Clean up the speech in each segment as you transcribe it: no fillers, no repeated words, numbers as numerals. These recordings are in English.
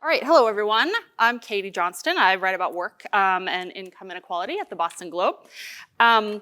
All right, hello everyone. I'm Katie Johnston. I write about work and income inequality at the Boston Globe. And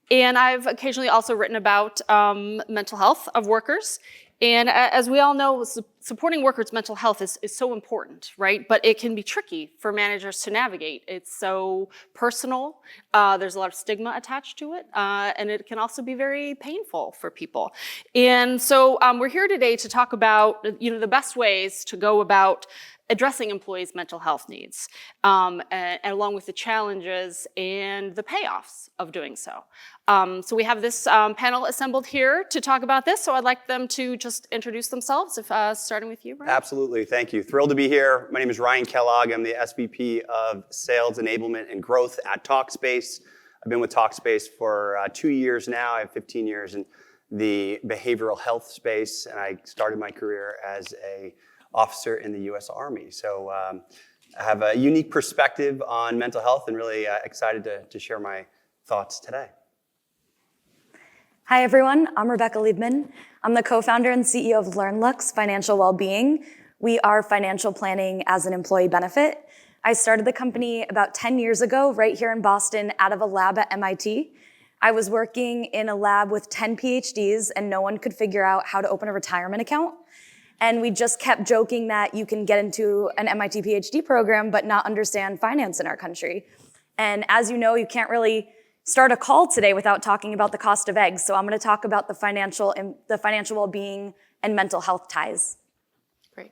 I've occasionally also written about mental health of workers. And as we all know, supporting workers' mental health is so important, right? But it can be tricky for managers to navigate. It's so personal. There's a lot of stigma attached to it. And it can also be very painful for people. And so we're here today to talk about the best ways to go about addressing employees' mental health needs, and along with the challenges and the payoffs of doing so. So we have this panel assembled here to talk about this, so I'd like them to just introduce themselves, starting with you, Ryan. Absolutely, thank you. Thrilled to be here. My name is Ryan Kellogg. I'm the SVP of Sales Enablement and Growth at Talkspace. I've been with Talkspace for 2 years now. I have 15 years in the behavioral health space, and I started my career as an officer in the U.S. Army. So I have a unique perspective on mental health and really excited to share my thoughts today. Hi everyone, I'm Rebecca Liebman. I'm the co-founder and CEO of LearnLux Financial Wellbeing. We are financial planning as an employee benefit. I started the company about 10 years ago right here in Boston out of a lab at MIT. I was working in a lab with 10 PhDs and no one could figure out how to open a retirement account. And we just kept joking that you can get into an MIT PhD program but not understand finance in our country. And as you know, you can't really start a call today without talking about the cost of eggs. So I'm going to talk about the financial well-being and mental health ties. Great.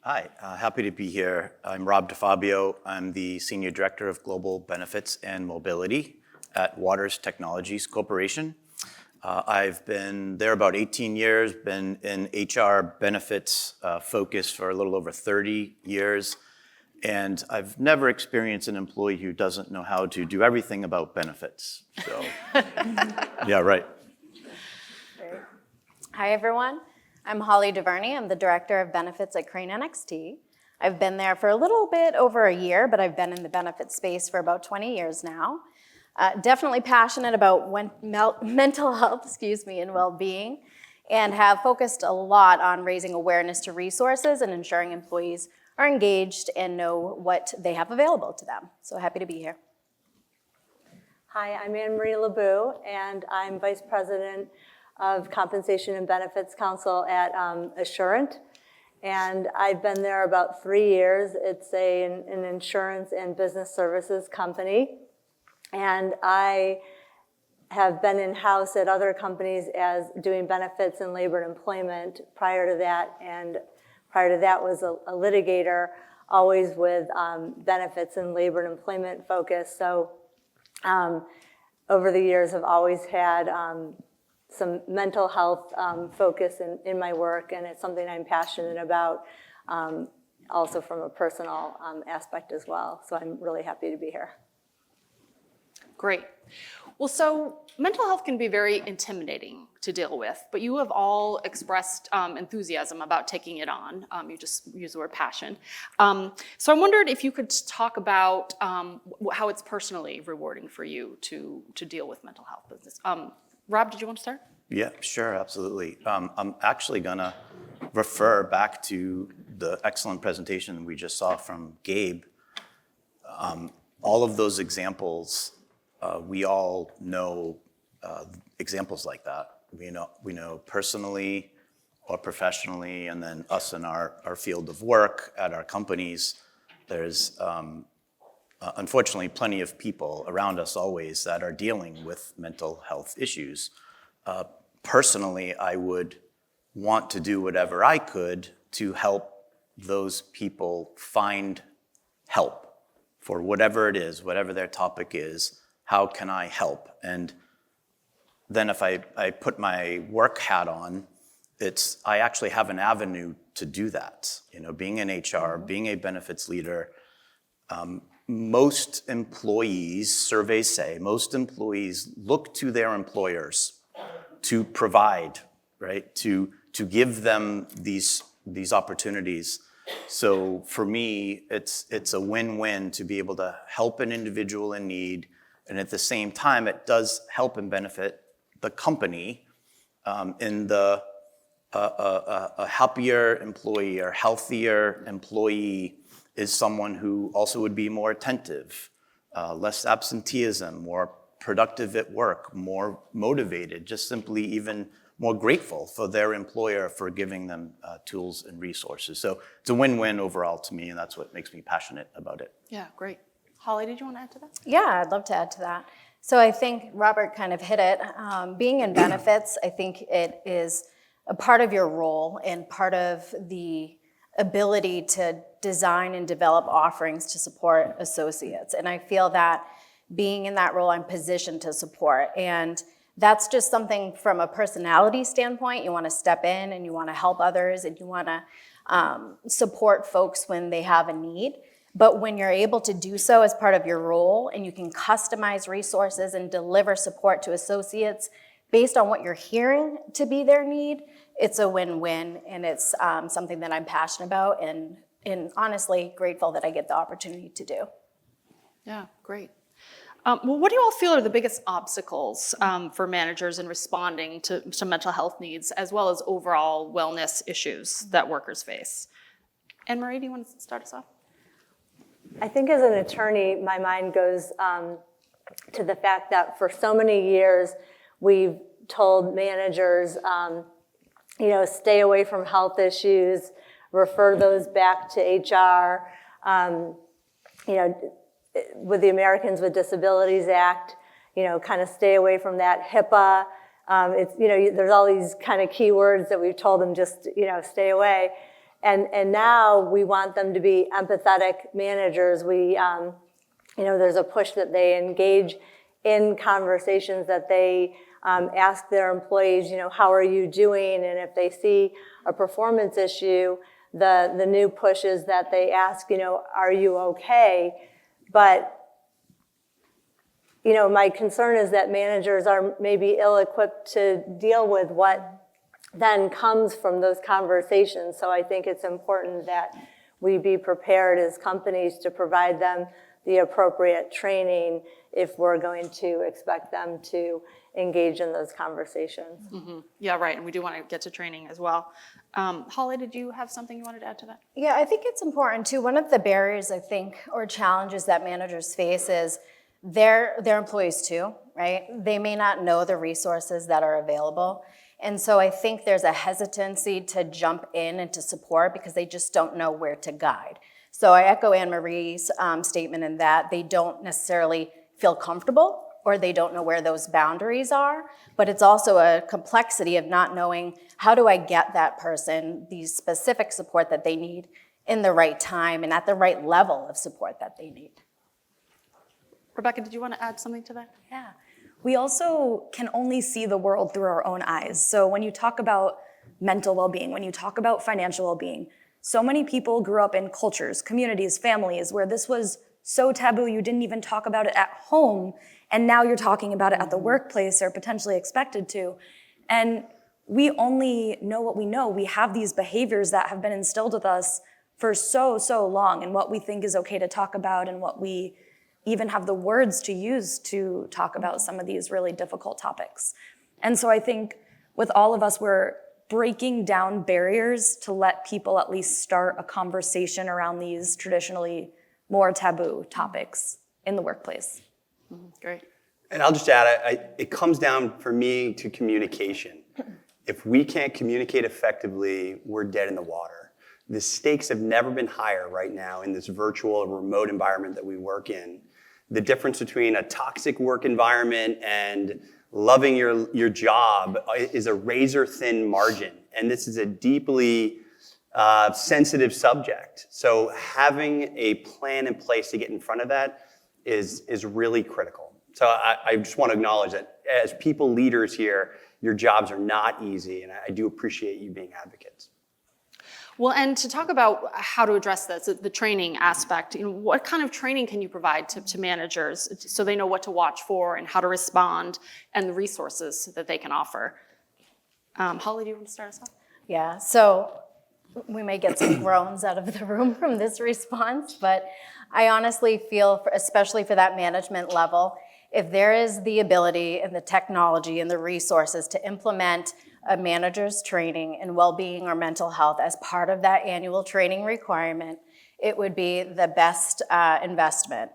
Hi, happy to be here. I'm Rob DeFabio. I'm the Senior Director of Global Benefits and Mobility at Waters Technologies Corporation. I've been there about 18 years, been in HR benefits focus for a little over 30 years. And I've never experienced an employee who doesn't know how to do everything about benefits. So, yeah, right. Hi, everyone. I'm Holly DeVerney. I'm the Director of Benefits at Crane NXT. I've been there for a little bit over a year, but I've been in the benefits space for about 20 years now. Definitely passionate about mental health, and well-being, and have focused a lot on raising awareness to resources and ensuring employees are engaged and know what they have available to them. So happy to be here. Hi, I'm Anne-Marie LeBeau, and I'm Vice President of Compensation and Benefits Council at Assurant. And I've been there about 3 years. It's an insurance and business services company. And I have been in-house at other companies as doing benefits and labor and employment prior to that. And prior to that was a litigator, always with benefits and labor and employment focus. So over the years, I've always had some mental health focus in my work, and it's something I'm passionate about, also from a personal aspect as well. So I'm really happy to be here. Great. Well, so mental health can be very intimidating to deal with, but you have all expressed enthusiasm about taking it on. You just used the word passion. So I wondered if you could talk about how it's personally rewarding for you to deal with mental health business. Rob, did you want to start? Yeah, sure, absolutely. I'm actually gonna refer back to the excellent presentation we just saw from Gabe. All of those examples, we all know examples like that. We know personally or professionally, and then us in our field of work at our companies, there's unfortunately plenty of people around us always that are dealing with mental health issues. Personally, I would want to do whatever I could to help those people find help for whatever it is, whatever their topic is. How can I help? And then if I put my work hat on, I actually have an avenue to do that. Being in HR, being a benefits leader, most employees, surveys say, most employees look to their employers to provide, right? To give them these opportunities. So for me, it's a win-win to be able to help an individual in need, and at the same time, it does help and benefit the company in the a happier employee or healthier employee is someone who also would be more attentive, less absenteeism, more productive at work, more motivated, just simply even more grateful for their employer for giving them tools and resources. So it's a win-win overall to me, and that's what makes me passionate about it. Yeah, great. Holly, did you want to add to that? Yeah, I'd love to add to that. So I think Robert kind of hit it. Being in benefits, I think it is a part of your role and part of the ability to design and develop offerings to support associates. And I feel that being in that role, I'm positioned to support. And that's just something from a personality standpoint. You want to step in and you want to help others and you want to support folks when they have a need. But when you're able to do so as part of your role and you can customize resources and deliver support to associates based on what you're hearing to be their need, it's a win-win, and it's something that I'm passionate about and honestly grateful that I get the opportunity to do. Yeah, great. Well, what do you all feel are the biggest obstacles for managers in responding to mental health needs, as well as overall wellness issues that workers face? Anne-Marie, do you want to start us off? I think as an attorney, my mind goes to the fact that for so many years, we've told managers, stay away from health issues, refer those back to HR. With the Americans with Disabilities Act, kind of stay away from that. HIPAA, there's all these kind of keywords that we've told them just, stay away. And now we want them to be empathetic managers. There's a push that they engage in conversations, that they ask their employees, how are you doing? And if they see a performance issue, the new push is that they ask, are you okay? But, my concern is that managers are maybe ill-equipped to deal with what then comes from those conversations. So I think it's important that we be prepared as companies to provide them the appropriate training if we're going to expect them to engage in those conversations. Mm-hmm. Yeah, right, and we do want to get to training as well. Holly, did you have something you wanted to add to that? Yeah, I think it's important too. One of the barriers, I think, or challenges that managers face is their employees too, right? They may not know the resources that are available. And so I think there's a hesitancy to jump in and to support because they just don't know where to guide. So I echo Anne-Marie's statement in that they don't necessarily feel comfortable or they don't know where those boundaries are, but it's also a complexity of not knowing how do I get that person the specific support that they need in the right time and at the right level of support that they need. Rebecca, did you want to add something to that? Yeah. We also can only see the world through our own eyes. So when you talk about mental well-being, when you talk about financial well-being, so many people grew up in cultures, communities, families where this was so taboo you didn't even talk about it at home, and now you're talking about it at the workplace or potentially expected to. And we only know what we know. We have these behaviors that have been instilled with us for so long, and what we think is okay to talk about and what we even have the words to use to talk about some of these really difficult topics. And so I think with all of us, we're breaking down barriers to let people at least start a conversation around these traditionally more taboo topics in the workplace. Mm-hmm. Great. And I'll just add, it comes down for me to communication. If we can't communicate effectively, we're dead in the water. The stakes have never been higher right now in this virtual remote environment that we work in. The difference between a toxic work environment and loving your job is a razor-thin margin. And this is a deeply sensitive subject. So having a plan in place to get in front of that is really critical. So I just want to acknowledge that as people leaders here, your jobs are not easy, and I do appreciate you being advocates. Well, and to talk about how to address this, the training aspect, what kind of training can you provide to managers so they know what to watch for and how to respond and the resources that they can offer? Holly, do you want to start us off? Yeah, so we may get some groans out of the room from this response, but I honestly feel, especially for that management level, if there is the ability and the technology and the resources to implement a manager's training in well-being or mental health as part of that annual training requirement, it would be the best investment.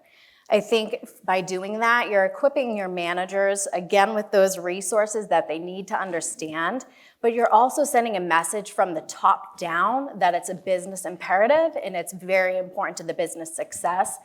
I think by doing that, you're equipping your managers, again, with those resources that they need to understand, but you're also sending a message from the top down that it's a business imperative and it's very important to the business success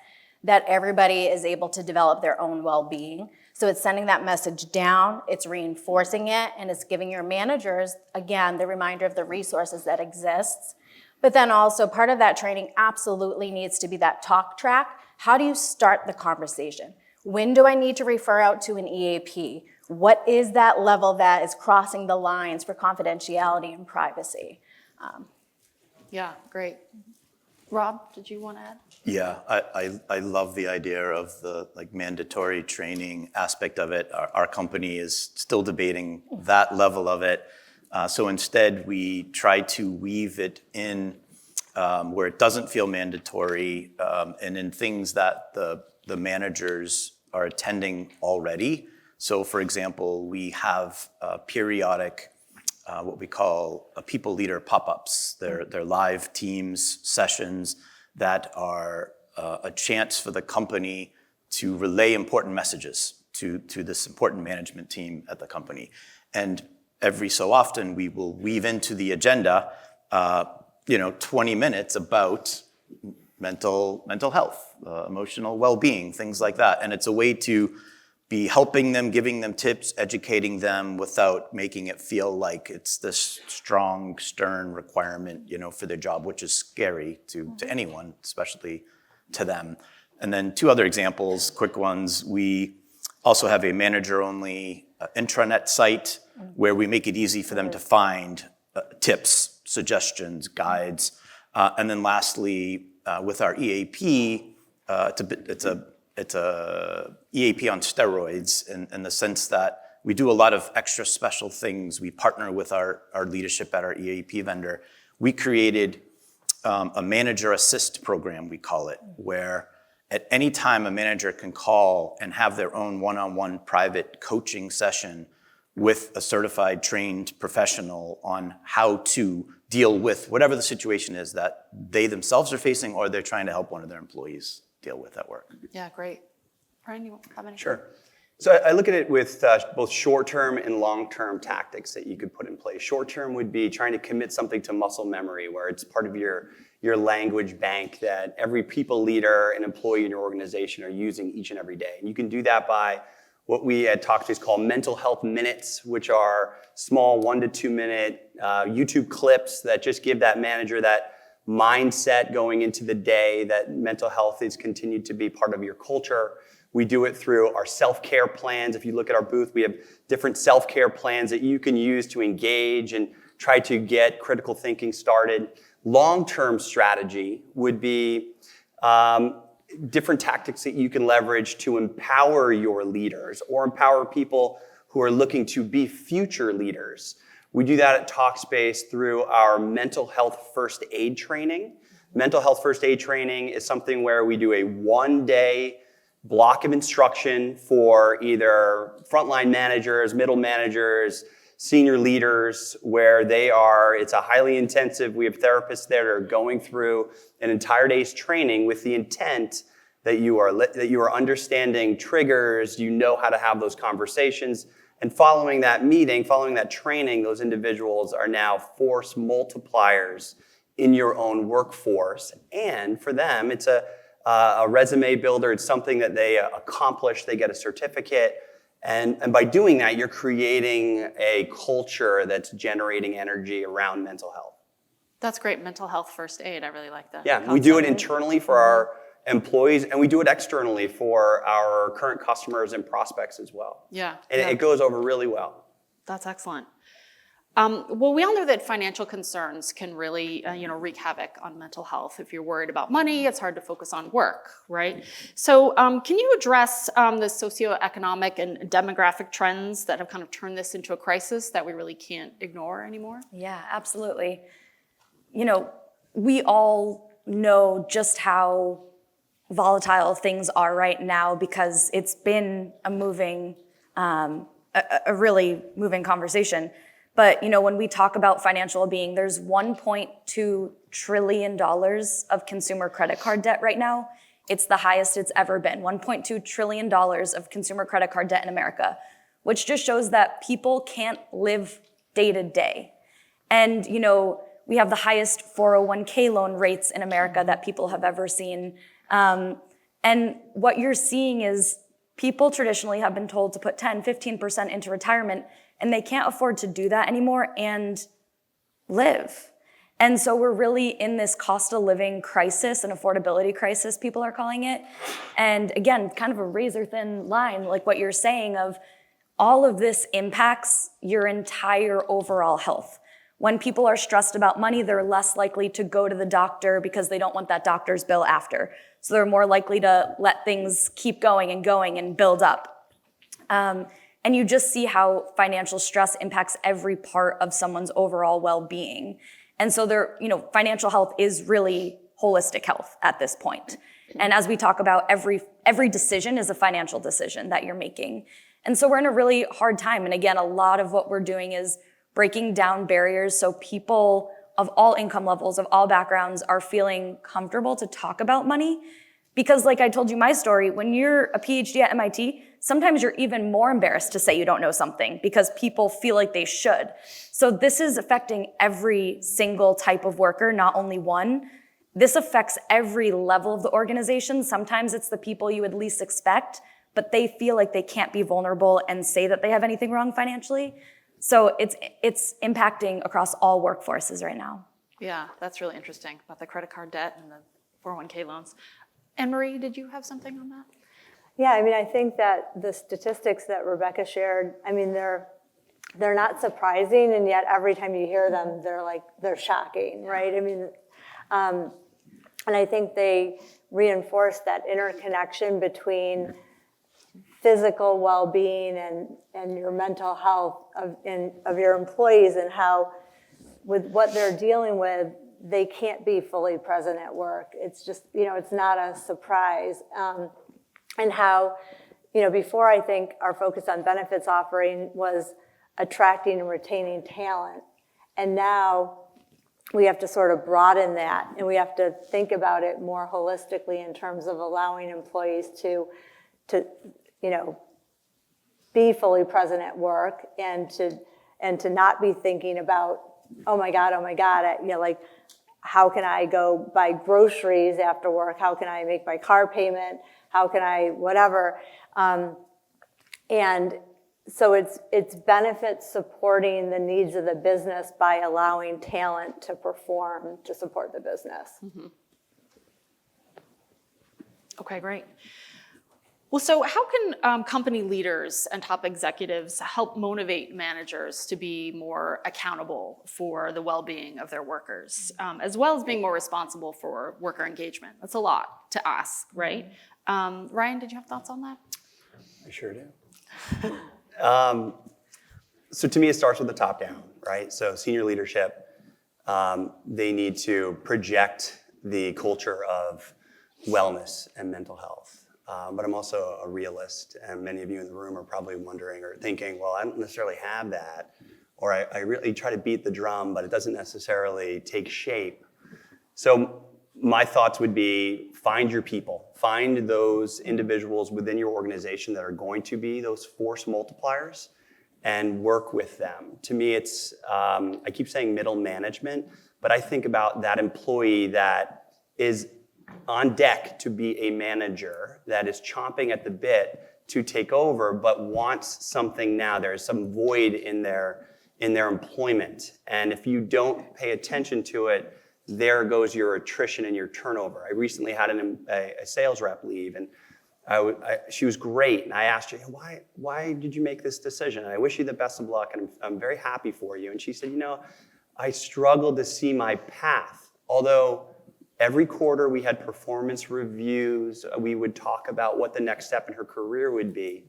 that everybody is able to develop their own well-being. So it's sending that message down, it's reinforcing it, and it's giving your managers, again, the reminder of the resources that exists. But then also part of that training absolutely needs to be that talk track. How do you start the conversation? When do I need to refer out to an EAP? What is that level that is crossing the lines for confidentiality and privacy? Yeah, great. Rob, did you want to add? Yeah, I love the idea of the mandatory training aspect of it. Our company is still debating that level of it. So instead, we try to weave it in where it doesn't feel mandatory and in things that the managers are attending already. So for example, we have periodic what we call people leader pop-ups. They're live Teams sessions that are a chance for the company to relay important messages to this important management team at the company. And every so often, we will weave into the agenda 20 minutes about mental health, emotional well-being, things like that. And it's a way to be helping them, giving them tips, educating them without making it feel like it's this strong, stern requirement, for their job, which is scary to anyone, especially to them. And then 2 other examples, quick ones. We also have a manager-only intranet site where we make it easy for them to find tips, suggestions, guides. And then lastly, with our EAP, it's a EAP on steroids in the sense that we do a lot of extra special things. We partner with our leadership at our EAP vendor. We created a manager assist program, we call it, where at any time a manager can call and have their own one-on-one private coaching session with a certified, trained professional on how to deal with whatever the situation is that they themselves are facing or they're trying to help one of their employees deal with at work. Yeah, great. Brian, you have anything? Sure. So I look at it with both short-term and long-term tactics that you could put in place. Short-term would be trying to commit something to muscle memory, where it's part of your language bank that every people leader and employee in your organization are using each and every day. And you can do that by what we at Talkspace call mental health minutes, which are small 1 to 2 minute YouTube clips that just give that manager that mindset going into the day that mental health is continued to be part of your culture. We do it through our self-care plans. If you look at our booth, we have different self-care plans that you can use to engage and try to get critical thinking started. Long-term strategy would be different tactics that you can leverage to empower your leaders or empower people who are looking to be future leaders. We do that at Talkspace through our mental health first aid training. Mental health first aid training is something where we do a 1-day block of instruction for either frontline managers, middle managers, senior leaders, where it's a highly intensive, we have therapists there that are going through an entire day's training with the intent that you are understanding triggers, you know how to have those conversations. And following that meeting, following that training, those individuals are now force multipliers in your own workforce. And for them, it's a resume builder. It's something that they accomplish. They get a certificate. And by doing that, you're creating a culture that's generating energy around mental health. That's great. Mental health first aid. I really like that. Yeah, we do it internally for our employees, and we do it externally for our current customers and prospects as well. Yeah. And it goes over really well. That's excellent. Well, we all know that financial concerns can really, wreak havoc on mental health. If you're worried about money, it's hard to focus on work, right? So can you address the socioeconomic and demographic trends that have kind of turned this into a crisis that we really can't ignore anymore? Yeah, absolutely. We all know just how volatile things are right now because it's been a really moving conversation. But when we talk about financial well-being, there's $1.2 trillion of consumer credit card debt right now. It's the highest it's ever been, $1.2 trillion of consumer credit card debt in America, which just shows that people can't live day to day. And, we have the highest 401k loan rates in America that people have ever seen. And what you're seeing is people traditionally have been told to put 10, 15% into retirement, and they can't afford to do that anymore and live. And so we're really in this cost of living crisis, an affordability crisis, people are calling it. And again, kind of a razor thin line, like what you're saying of all of this impacts your entire overall health. When people are stressed about money, they're less likely to go to the doctor because they don't want that doctor's bill after. So they're more likely to let things keep going and build up. And you just see how financial stress impacts every part of someone's overall well-being. And so financial health is really holistic health at this point. And as we talk about, every decision is a financial decision that you're making. And so we're in a really hard time. And again, a lot of what we're doing is breaking down barriers so people of all income levels, of all backgrounds, are feeling comfortable to talk about money. Because like I told you my story, when you're a PhD at MIT, sometimes you're even more embarrassed to say you don't know something because people feel like they should. So this is affecting every single type of worker, not only one. This affects every level of the organization. Sometimes it's the people you would least expect, but they feel like they can't be vulnerable and say that they have anything wrong financially. So it's impacting across all workforces right now. Yeah, that's really interesting about the credit card debt and the 401k loans. Anne-Marie, did you have something on that? Yeah, I think that the statistics that Rebecca shared, they're not surprising, and yet every time you hear them, they're shocking, right? And I think they reinforce that interconnection between physical well-being and your mental health of your employees, and how with what they're dealing with, they can't be fully present at work. It's just, it's not a surprise. And how, before I think our focus on benefits offering was attracting and retaining talent. And now we have to sort of broaden that, and we have to think about it more holistically in terms of allowing employees to be fully present at work, and to not be thinking about, oh my God, how can I go buy groceries after work? How can I make my car payment? How can I whatever? And so it's benefits supporting the needs of the business by allowing talent to perform to support the business. Mm-hmm. Okay, great. Well, so how can company leaders and top executives help motivate managers to be more accountable for the well-being of their workers, as well as being more responsible for worker engagement? That's a lot to ask, right? Ryan, did you have thoughts on that? I sure do. So to me, it starts with the top down, right? So senior leadership, they need to project the culture of wellness and mental health. But I'm also a realist, and many of you in the room are probably wondering or thinking, well, I don't necessarily have that, or I really try to beat the drum, but it doesn't necessarily take shape. So my thoughts would be, find your people. Find those individuals within your organization that are going to be those force multipliers, and work with them. To me, it's, I keep saying middle management, but I think about that employee that is on deck to be a manager, that is chomping at the bit to take over, but wants something now. There's some void in their employment. And if you don't pay attention to it, there goes your attrition and your turnover. I recently had a sales rep leave, and she was great. And I asked her, why did you make this decision? And I wish you the best of luck, and I'm very happy for you. And she said, I struggled to see my path. Although every quarter we had performance reviews, we would talk about what the next step in her career would be.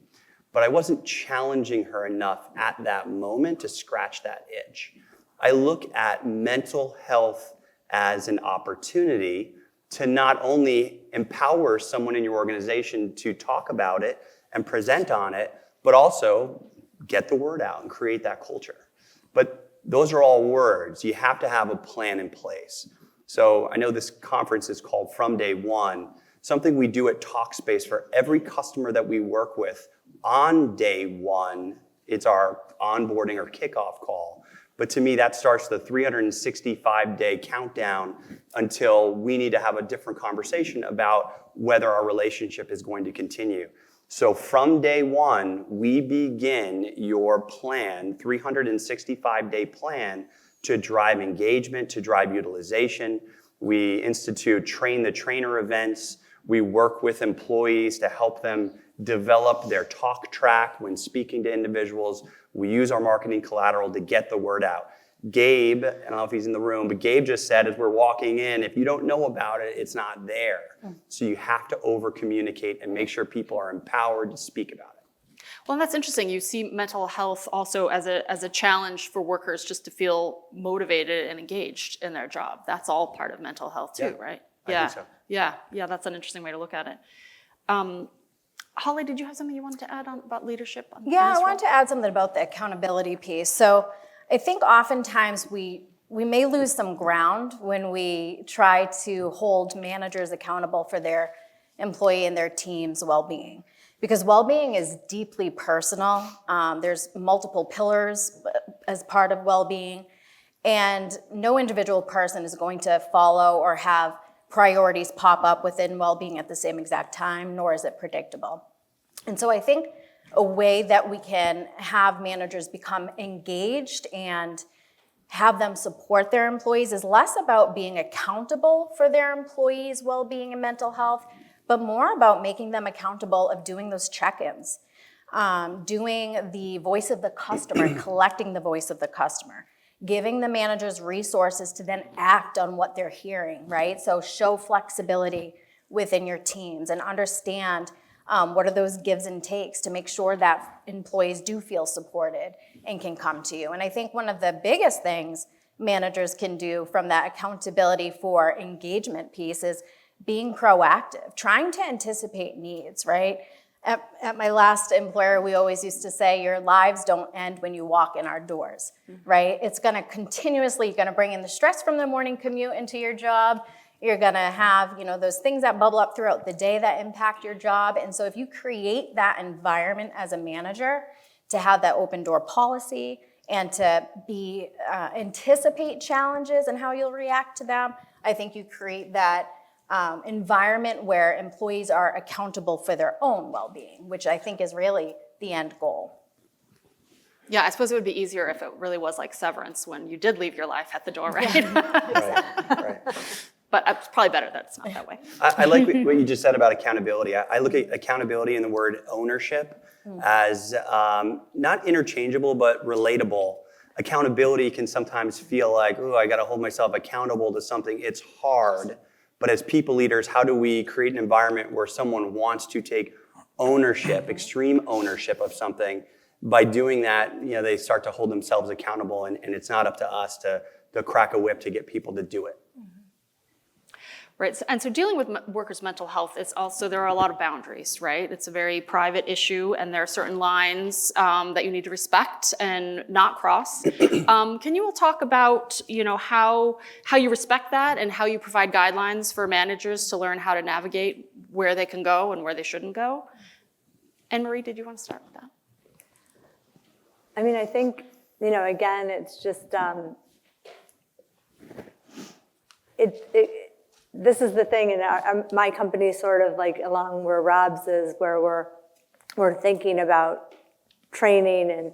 But I wasn't challenging her enough at that moment to scratch that itch. I look at mental health as an opportunity to not only empower someone in your organization to talk about it and present on it, but also get the word out and create that culture. But those are all words. You have to have a plan in place. So I know this conference is called From Day One. Something we do at Talkspace for every customer that we work with on day one, it's our onboarding or kickoff call. But to me, that starts the 365-day countdown until we need to have a different conversation about whether our relationship is going to continue. So from day one, we begin your plan, 365-day plan, to drive engagement, to drive utilization. We institute train the trainer events. We work with employees to help them develop their talk track when speaking to individuals. We use our marketing collateral to get the word out. Gabe, I don't know if he's in the room, but Gabe just said as we're walking in, if you don't know about it, it's not there. So you have to over-communicate and make sure people are empowered to speak about it. Well, and that's interesting. You see mental health also as a challenge for workers just to feel motivated and engaged in their job. That's all part of mental health too, right? I think so. Yeah, that's an interesting way to look at it. Holly, did you have something you wanted to add on about leadership? Yeah, I wanted to add something about the accountability piece. So I think oftentimes we may lose some ground when we try to hold managers accountable for their employee and their team's well-being. Because well-being is deeply personal. There's multiple pillars as part of well-being. And no individual person is going to follow or have priorities pop up within well-being at the same exact time, nor is it predictable. And so I think a way that we can have managers become engaged and have them support their employees is less about being accountable for their employees' well-being and mental health, but more about making them accountable of doing those check-ins, doing the voice of the customer and collecting the voice of the customer, giving the managers resources to then act on what they're hearing, right? So show flexibility within your teams and understand what are those gives and takes to make sure that employees do feel supported and can come to you. And I think one of the biggest things managers can do from that accountability for engagement piece is being proactive, trying to anticipate needs, right? At my last employer, we always used to say, your lives don't end when you walk in our doors, right? It's gonna continuously, you're gonna bring in the stress from the morning commute into your job. You're gonna have, those things that bubble up throughout the day that impact your job. And so if you create that environment as a manager to have that open door policy and to be anticipate challenges and how you'll react to them, I think you create that environment where employees are accountable for their own well-being, which I think is really the end goal. Yeah, I suppose it would be easier if it really was like Severance when you did leave your life at the door, right? Right. But it's probably better that it's not that way. I like what you just said about accountability. I look at accountability and the word ownership as not interchangeable, but relatable. Accountability can sometimes feel like, oh, I got to hold myself accountable to something. It's hard. But as people leaders, how do we create an environment where someone wants to take ownership, extreme ownership of something? By doing that, they start to hold themselves accountable, and it's not up to us to crack a whip to get people to do it. Right, and so dealing with workers' mental health is also, there are a lot of boundaries, right? It's a very private issue, and there are certain lines that you need to respect and not cross. Can you all talk about, how you respect that and how you provide guidelines for managers to learn how to navigate where they can go and where they shouldn't go? Anne-Marie, did you want to start with that? I mean, I think, again, it's just, this is the thing, and my company is sort of like along where Rob's is, where we're thinking about training and,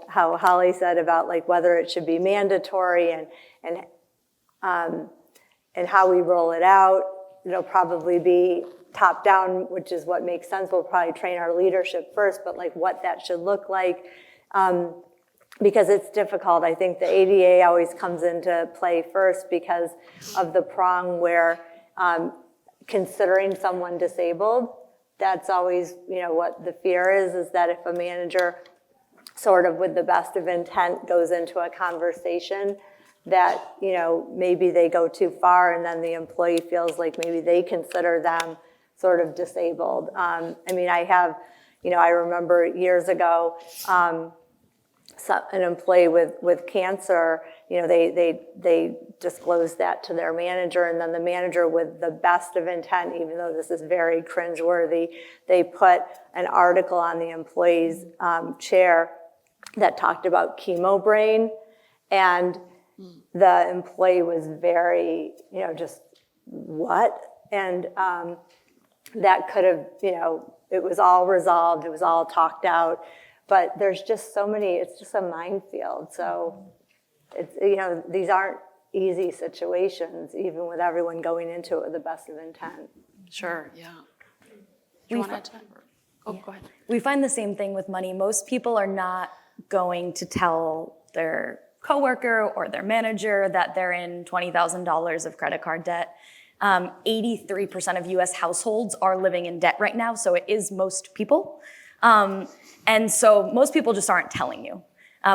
how Holly said about like whether it should be mandatory and how we roll it out. It'll probably be top down, which is what makes sense. We'll probably train our leadership first, but like what that should look like. Because it's difficult. I think the ADA always comes into play first because of the prong where considering someone disabled, that's always, what the fear is that if a manager sort of with the best of intent goes into a conversation that, maybe they go too far and then the employee feels like maybe they consider them sort of disabled. I remember years ago, an employee with cancer, they disclose that to their manager, and then the manager, with the best of intent, even though this is very cringeworthy, they put an article on the employee's chair that talked about chemo brain, and the employee was very, just what? And that could have, it was all resolved, it was all talked out. But there's just so many, it's just a minefield. So it's, these aren't easy situations, even with everyone going into it with the best of intent. Sure, yeah. Do you want to add to that? Oh, go ahead. We find the same thing with money. Most people are not going to tell their coworker or their manager that they're in $20,000 of credit card debt. 83% of US households are living in debt right now, so it is most people. And so most people just aren't telling you.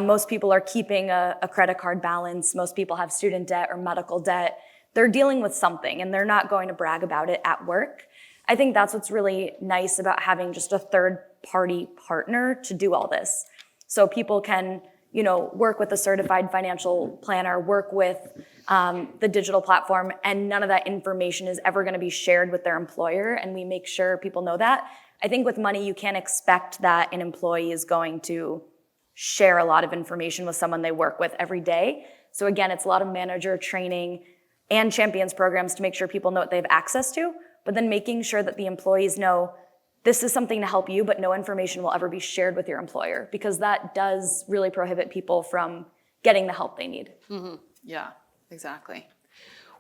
Most people are keeping a credit card balance. Most people have student debt or medical debt. They're dealing with something, and they're not going to brag about it at work. I think that's what's really nice about having just a third-party partner to do all this. So people can, work with a certified financial planner, work with the digital platform, and none of that information is ever going to be shared with their employer, and we make sure people know that. I think with money, you can't expect that an employee is going to share a lot of information with someone they work with every day. So again, it's a lot of manager training and champions programs to make sure people know what they have access to, but then making sure that the employees know this is something to help you, but no information will ever be shared with your employer, because that does really prohibit people from getting the help they need. Mm-hmm. Yeah, exactly.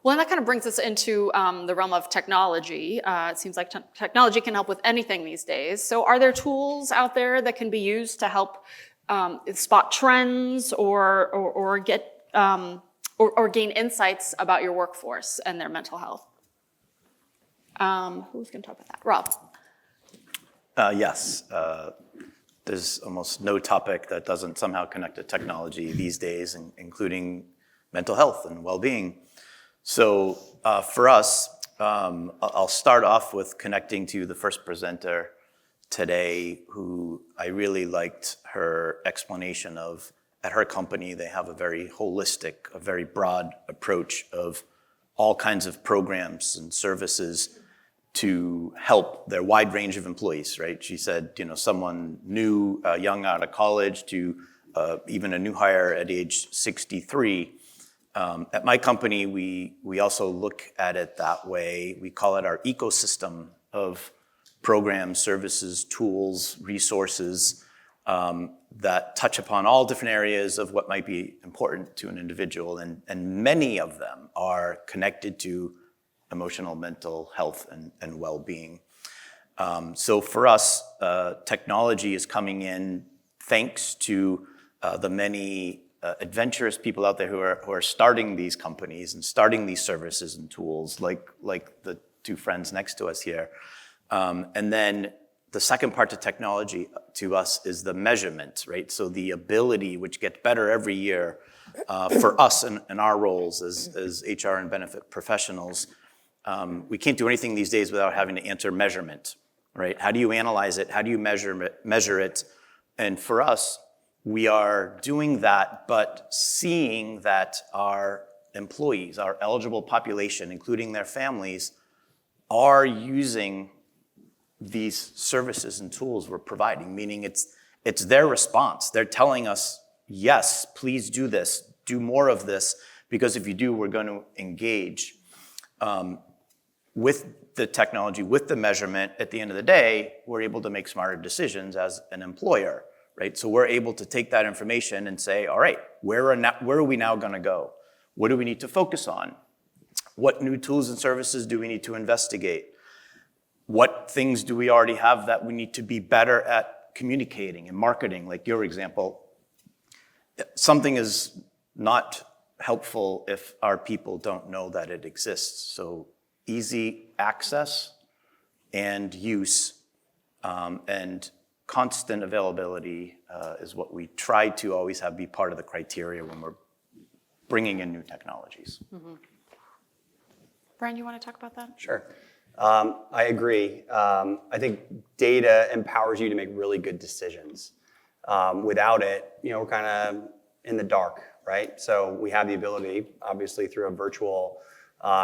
Well, and that kind of brings us into the realm of technology. It seems like technology can help with anything these days. So are there tools out there that can be used to help spot trends or get or gain insights about your workforce and their mental health? Who's going to talk about that? Rob. Yes. There's almost no topic that doesn't somehow connect to technology these days, including mental health and well-being. So for us, I'll start off with connecting to the first presenter today, who I really liked her explanation of, at her company, they have a very holistic, a very broad approach of all kinds of programs and services to help their wide range of employees, right? She said, someone new, young out of college, to even a new hire at age 63. At my company, we also look at it that way. We call it our ecosystem of programs, services, tools, resources that touch upon all different areas of what might be important to an individual. And many of them are connected to emotional, mental health, and well-being. So for us, technology is coming in thanks to the many adventurous people out there who are starting these companies and starting these services and tools, like the two friends next to us here. And then the second part to technology to us is the measurement, right? So the ability, which gets better every year for us in our roles as HR and benefit professionals. We can't do anything these days without having to answer measurement, right? How do you analyze it? How do you measure it? And for us, we are doing that, but seeing that our employees, our eligible population, including their families, are using these services and tools we're providing, meaning it's their response. They're telling us, yes, please do this, do more of this, because if you do, we're going to engage. With the technology, with the measurement, at the end of the day, we're able to make smarter decisions as an employer, right? So we're able to take that information and say, all right, where are we now going to go? What do we need to focus on? What new tools and services do we need to investigate? What things do we already have that we need to be better at communicating and marketing, like your example? Something is not helpful if our people don't know that it exists. So easy access and use and constant availability is what we try to always have be part of the criteria when we're bringing in new technologies. Mm-hmm. Brian, you want to talk about that? Sure. I agree. I think data empowers you to make really good decisions. Without it, we're kind of in the dark, right? So we have the ability, obviously through a virtual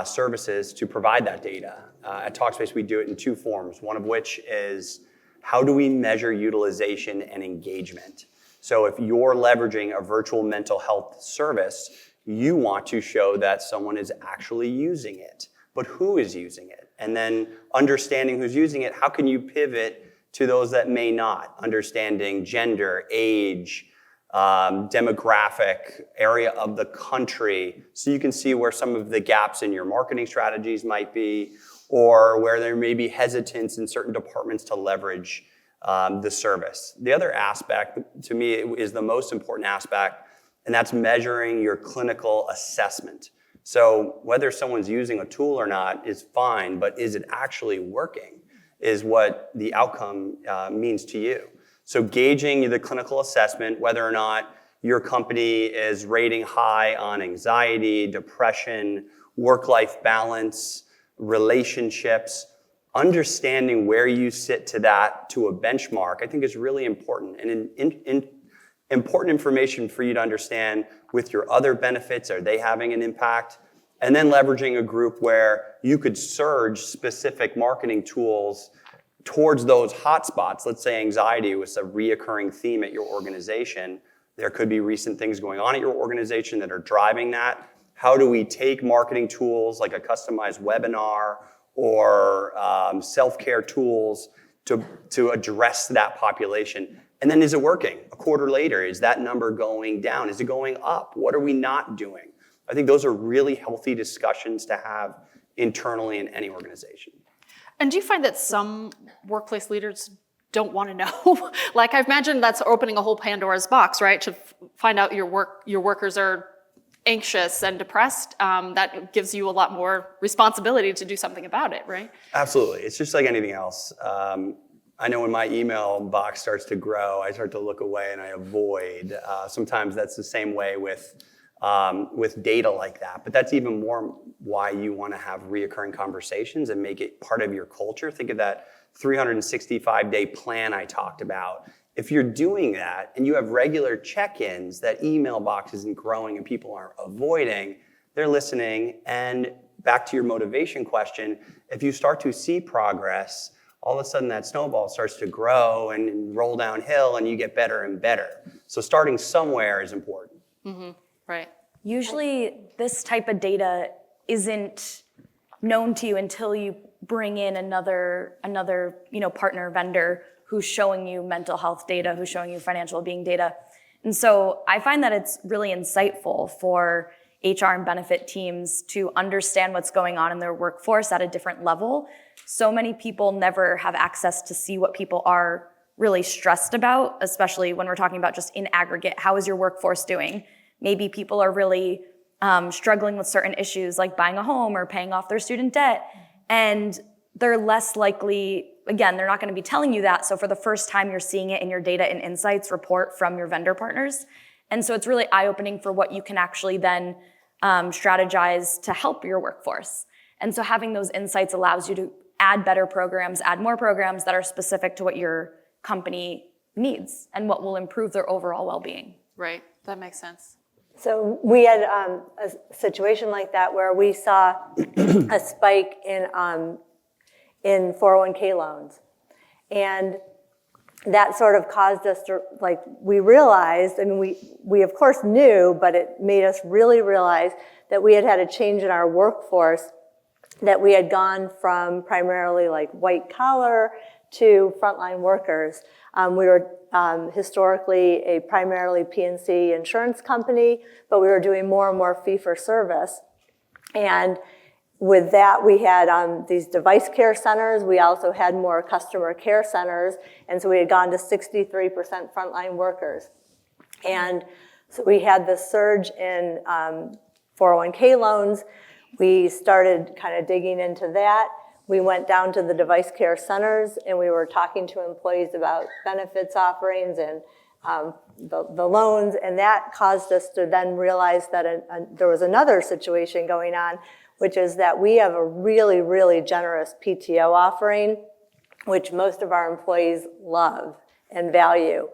services, to provide that data. At Talkspace, we do it in two forms, one of which is how do we measure utilization and engagement? So if you're leveraging a virtual mental health service, you want to show that someone is actually using it, but who is using it? And then understanding who's using it, how can you pivot to those that may not? Understanding gender, age, demographic, area of the country, so you can see where some of the gaps in your marketing strategies might be, or where there may be hesitance in certain departments to leverage the service. The other aspect, to me, is the most important aspect, and that's measuring your clinical assessment. So whether someone's using a tool or not is fine, but is it actually working is what the outcome means to you. So gauging the clinical assessment, whether or not your company is rating high on anxiety, depression, work-life balance, relationships, understanding where you sit to a benchmark, I think is really important. And important information for you to understand with your other benefits. Are they having an impact? And then leveraging a group where you could surge specific marketing tools towards those hotspots. Let's say anxiety was a reoccurring theme at your organization. There could be recent things going on at your organization that are driving that. How do we take marketing tools like a customized webinar or self-care tools to address that population? And then is it working? A quarter later, is that number going down? Is it going up? What are we not doing? I think those are really healthy discussions to have internally in any organization. And do you find that some workplace leaders don't want to know? Like, I imagine that's opening a whole Pandora's box, right? To find out your workers are anxious and depressed, that gives you a lot more responsibility to do something about it, right? Absolutely. It's just like anything else. I know when my email box starts to grow, I start to look away and I avoid. Sometimes that's the same way with data like that. But that's even more why you want to have reoccurring conversations and make it part of your culture. Think of that 365-day plan I talked about. If you're doing that and you have regular check-ins, that email box isn't growing and people aren't avoiding, they're listening. And back to your motivation question, if you start to see progress, all of a sudden that snowball starts to grow and roll downhill and you get better and better. So starting somewhere is important. Mm-hmm. Right. Usually this type of data isn't known to you until you bring in another partner vendor who's showing you mental health data, who's showing you financial well-being data. And so I find that it's really insightful for HR and benefit teams to understand what's going on in their workforce at a different level. So many people never have access to see what people are really stressed about, especially when we're talking about just in aggregate, how is your workforce doing? Maybe people are really struggling with certain issues like buying a home or paying off their student debt. And they're less likely, again, they're not going to be telling you that. So for the first time, you're seeing it in your data and insights report from your vendor partners. And so it's really eye-opening for what you can actually then strategize to help your workforce. And so having those insights allows you to add better programs, add more programs that are specific to what your company needs and what will improve their overall well-being. Right. That makes sense. So we had a situation like that where we saw a spike in 401k loans. And that sort of caused us to, we realized, we of course knew, but it made us really realize that we had had a change in our workforce, that we had gone from primarily white collar to frontline workers. We were historically a primarily P&C insurance company, but we were doing more and more fee-for-service. And with that, we had these device care centers. We also had more customer care centers. And so we had gone to 63% frontline workers. And so we had this surge in 401k loans. We started kind of digging into that. We went down to the device care centers and we were talking to employees about benefits offerings and the loans, and that caused us to then realize that there was another situation going on, which is that we have a really, really generous PTO offering, which most of our employees love and value.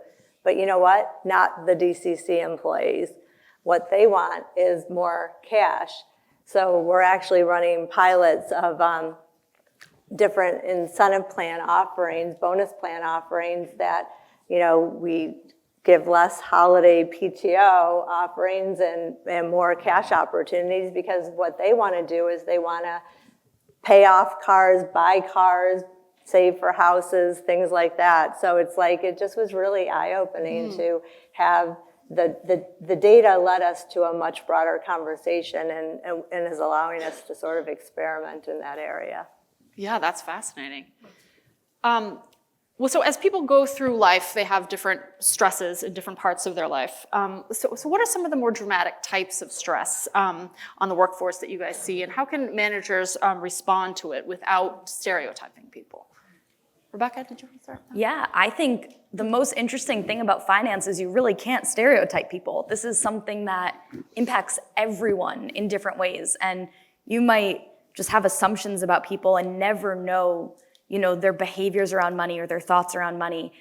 But you know what? Not the DCC employees. What they want is more cash. So we're actually running pilots of different incentive plan offerings, bonus plan offerings that, we give less holiday PTO offerings and more cash opportunities, because what they want to do is they want to pay off cars, buy cars, save for houses, things like that. So it's like, it just was really eye-opening to have the data led us to a much broader conversation and is allowing us to sort of experiment in that area. Yeah, that's fascinating. Well, so as people go through life, they have different stresses in different parts of their life. So what are some of the more dramatic types of stress on the workforce that you guys see, and how can managers respond to it without stereotyping people? Rebecca, did you want to start? Yeah, I think the most interesting thing about finance is you really can't stereotype people. This is something that impacts everyone in different ways, and you might just have assumptions about people and never know their behaviors around money or their thoughts around money.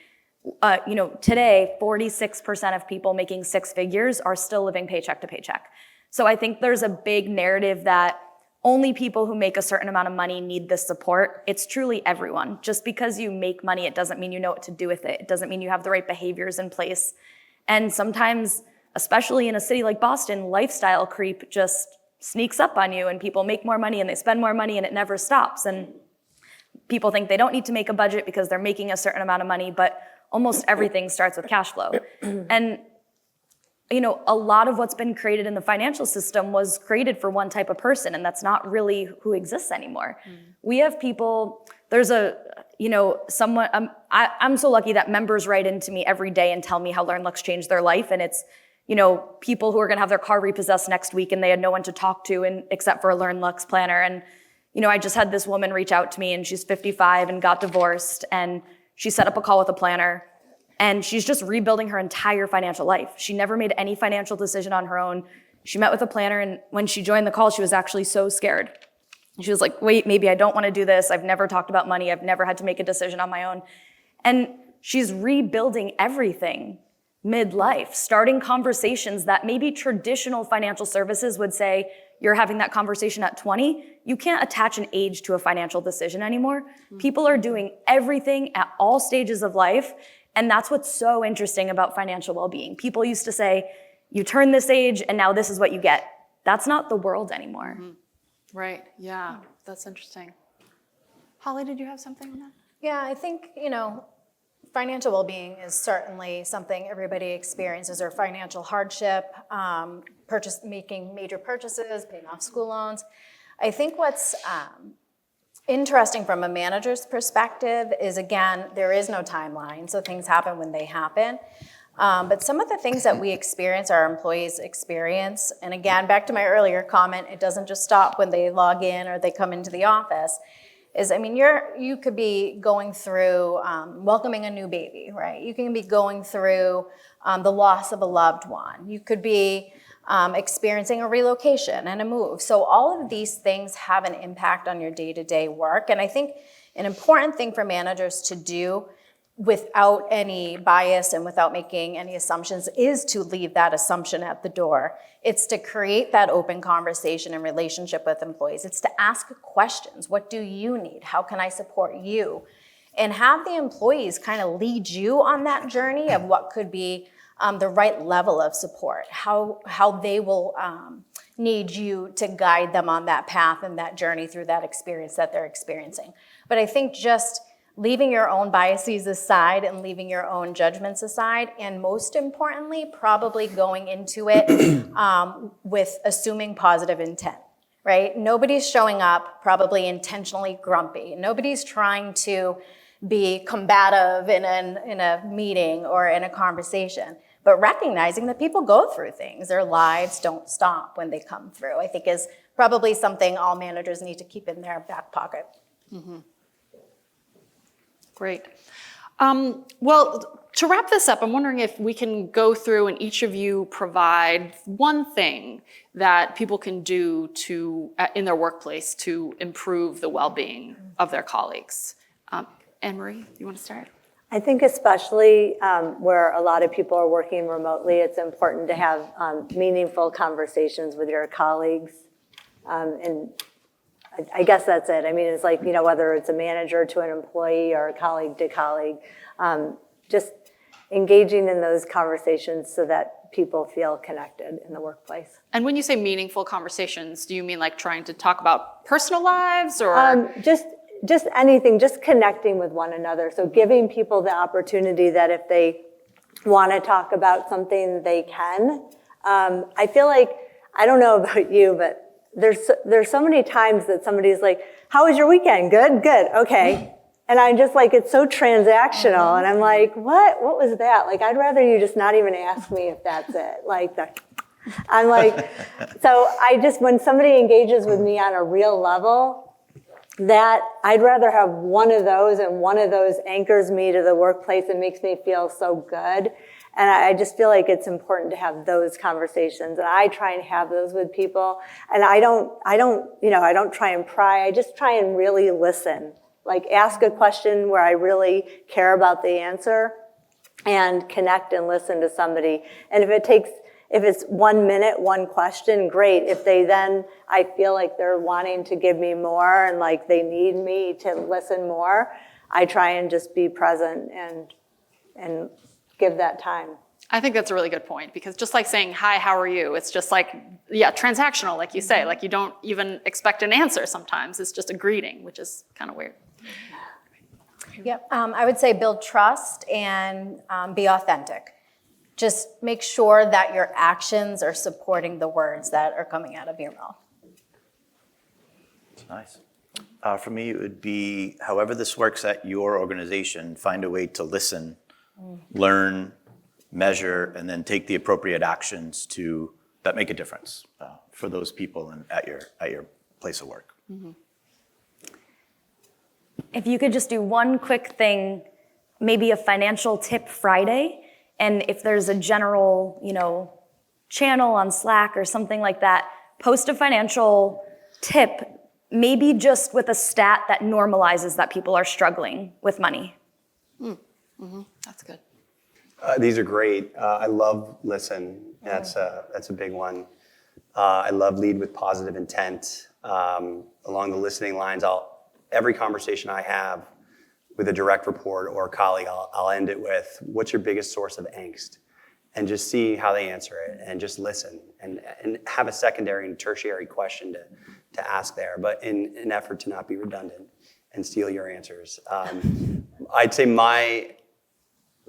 Today, 46% of people making six figures are still living paycheck to paycheck. So I think there's a big narrative that only people who make a certain amount of money need this support. It's truly everyone. Just because you make money, it doesn't mean you know what to do with it. It doesn't mean you have the right behaviors in place. And sometimes, especially in a city like Boston, lifestyle creep just sneaks up on you, and people make more money and they spend more money and it never stops. And people think they don't need to make a budget because they're making a certain amount of money, but almost everything starts with cash flow. And a lot of what's been created in the financial system was created for one type of person, and that's not really who exists anymore. We have people, there's someone, I'm so lucky that members write into me every day and tell me how LearnLux changed their life, and it's people who are gonna have their car repossessed next week and they had no one to talk to except for a LearnLux planner. And I just had this woman reach out to me, and she's 55 and got divorced, and she set up a call with a planner, and she's just rebuilding her entire financial life. She never made any financial decision on her own. She met with a planner, and when she joined the call, she was actually so scared. She was like, wait, maybe I don't want to do this. I've never talked about money. I've never had to make a decision on my own. And she's rebuilding everything midlife, starting conversations that maybe traditional financial services would say, you're having that conversation at 20. You can't attach an age to a financial decision anymore. People are doing everything at all stages of life, and that's what's so interesting about financial well-being. People used to say, you turn this age and now this is what you get. That's not the world anymore. Right, yeah, that's interesting. Holly, did you have something on that? Yeah, I think, financial well-being is certainly something everybody experiences, or financial hardship, making major purchases, paying off school loans. I think what's interesting from a manager's perspective is, again, there is no timeline, so things happen when they happen. But some of the things that we experience, our employees experience, and again, back to my earlier comment, it doesn't just stop when they log in or they come into the office, is, you could be going through welcoming a new baby, right? You can be going through the loss of a loved one. You could be experiencing a relocation and a move. So all of these things have an impact on your day-to-day work. And I think an important thing for managers to do without any bias and without making any assumptions is to leave that assumption at the door. It's to create that open conversation and relationship with employees. It's to ask questions. What do you need? How can I support you? And have the employees kind of lead you on that journey of what could be the right level of support, how they will need you to guide them on that path and that journey through that experience that they're experiencing. But I think just leaving your own biases aside and leaving your own judgments aside, and most importantly, probably going into it with assuming positive intent, right? Nobody's showing up probably intentionally grumpy. Nobody's trying to be combative in a meeting or in a conversation, but recognizing that people go through things. Their lives don't stop when they come through, I think is probably something all managers need to keep in their back pocket. Mm-hmm. Great. Well, to wrap this up, I'm wondering if we can go through and each of you provide one thing that people can do in their workplace to improve the well-being of their colleagues. Anne-Marie, you want to start? I think especially where a lot of people are working remotely, it's important to have meaningful conversations with your colleagues. And I guess that's it. I mean, it's like, whether it's a manager to an employee or a colleague to colleague, just engaging in those conversations so that people feel connected in the workplace. And when you say meaningful conversations, do you mean like trying to talk about personal lives or? Just anything, just connecting with one another. So giving people the opportunity that if they want to talk about something, they can. I feel like, I don't know about you, but there's so many times that somebody's like, how was your weekend? Good, good, okay. And I'm just like, it's so transactional. And I'm like, what was that? Like, I'd rather you just not even ask me if that's it. I'm like, so when somebody engages with me on a real level, that I'd rather have one of those, and one of those anchors me to the workplace and makes me feel so good. And I just feel like it's important to have those conversations, and I try and have those with people. And I don't try and pry. I just try and really listen. Like, ask a question where I really care about the answer, and connect and listen to somebody. And if it's 1 minute, one question, great. If I feel like they're wanting to give me more and like they need me to listen more, I try and just be present and give that time. I think that's a really good point, because just like saying, hi, how are you? It's just like, transactional, like you say, like you don't even expect an answer sometimes. It's just a greeting, which is kind of weird. Yep, I would say build trust and be authentic. Just make sure that your actions are supporting the words that are coming out of your mouth. That's nice. For me, it would be, however this works at your organization, find a way to listen, learn, measure, and then take the appropriate actions that make a difference for those people and at your place of work. Mm-hmm. If you could just do one quick thing, maybe a financial tip Friday, and if there's a general, channel on Slack or something like that, post a financial tip, maybe just with a stat that normalizes that people are struggling with money. Mm-hmm. That's good. These are great. I love listen. That's a big one. I love lead with positive intent. Along the listening lines, every conversation I have with a direct report or a colleague, I'll end it with, what's your biggest source of angst? And just see how they answer it, and just listen, and have a secondary and tertiary question to ask there, but in an effort to not be redundant and steal your answers. I'd say my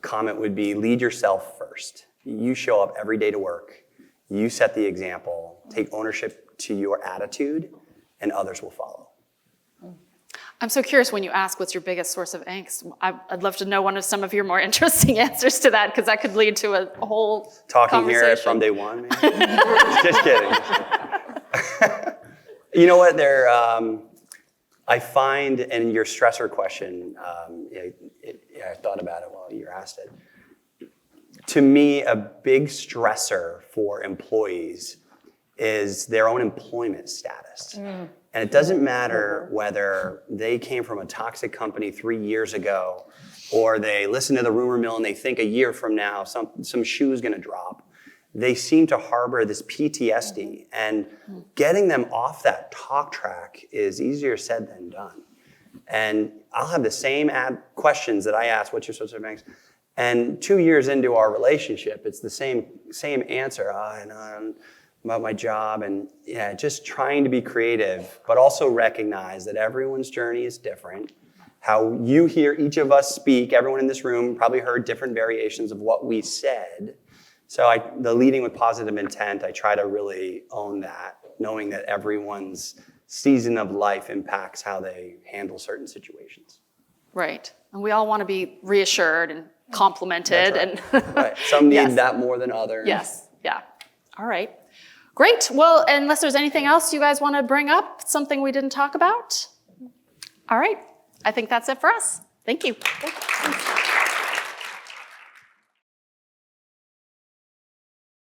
comment would be, lead yourself first. You show up every day to work. You set the example. Take ownership to your attitude, and others will follow. I'm so curious, when you ask what's your biggest source of angst, I'd love to know some of your more interesting answers to that, because that could lead to a whole Talking conversation. here from day one, maybe? Just kidding. You know what? I find in your stressor question, I thought about it while you asked it. To me, a big stressor for employees is their own employment status. And it doesn't matter whether they came from a toxic company 3 years ago, or they listen to the rumor mill and they think a year from now some shoe's gonna drop. They seem to harbor this PTSD, and getting them off that talk track is easier said than done. And I'll have the same questions that I ask, what's your source of angst? And 2 years into our relationship, it's the same answer. I know about my job, and just trying to be creative, but also recognize that everyone's journey is different. How you hear each of us speak, everyone in this room probably heard different variations of what we said. So the leading with positive intent, I try to really own that, knowing that everyone's season of life impacts how they handle certain situations. Right. And we all want to be reassured and complimented. That's right. And Right. Some need Yes. that more than others. Yes. Yeah. All right. Great. Well, unless there's anything else you guys want to bring up, something we didn't talk about? All right. I think that's it for us. Thank you.